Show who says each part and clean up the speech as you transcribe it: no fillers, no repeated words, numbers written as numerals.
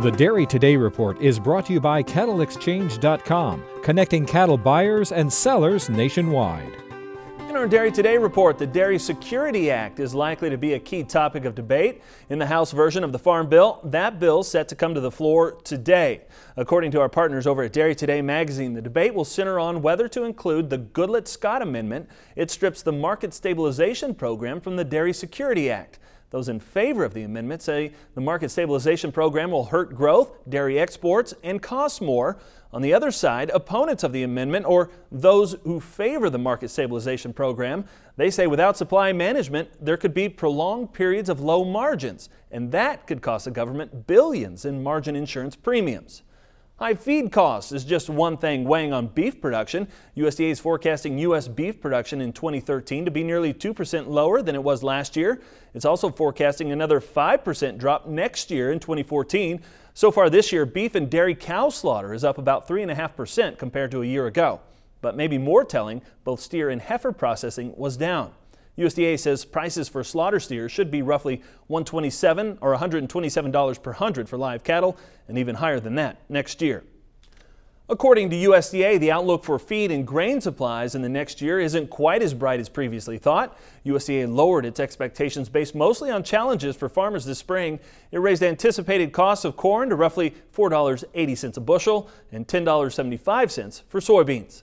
Speaker 1: The Dairy Today report is brought to you by CattleExchange.com, connecting cattle buyers and sellers nationwide.
Speaker 2: In our Dairy Today report, the Dairy Security Act is likely to be a key topic of debate in the House version of the Farm Bill. That bill is set to come to the floor today. According to our partners over at Dairy Today magazine, the debate will center on whether to include the Goodlett-Scott Amendment. It strips the Market Stabilization Program from the Dairy Security Act. Those in favor of the amendment say the Market Stabilization Program will hurt growth, dairy exports, and cost more. On the other side, opponents of the amendment, or those who favor the Market Stabilization Program, they say without supply management, there could be prolonged periods of low margins, and that could cost the government billions in margin insurance premiums. High feed costs is just one thing weighing on beef production. USDA is forecasting U.S. beef production in 2013 to be nearly 2% lower than it was last year. It's also forecasting another 5% drop next year in 2014. So far this year, beef and dairy cow slaughter is up about 3.5% compared to a year ago. But maybe more telling, both steer and heifer processing was down. USDA says prices for slaughter steers should be roughly $127 or $127 per hundred for live cattle, and even higher than that next year. According to USDA, the outlook for feed and grain supplies in the next year isn't quite as bright as previously thought. USDA lowered its expectations based mostly on challenges for farmers this spring. It raised anticipated costs of corn to roughly $4.80 a bushel and $10.75 for soybeans.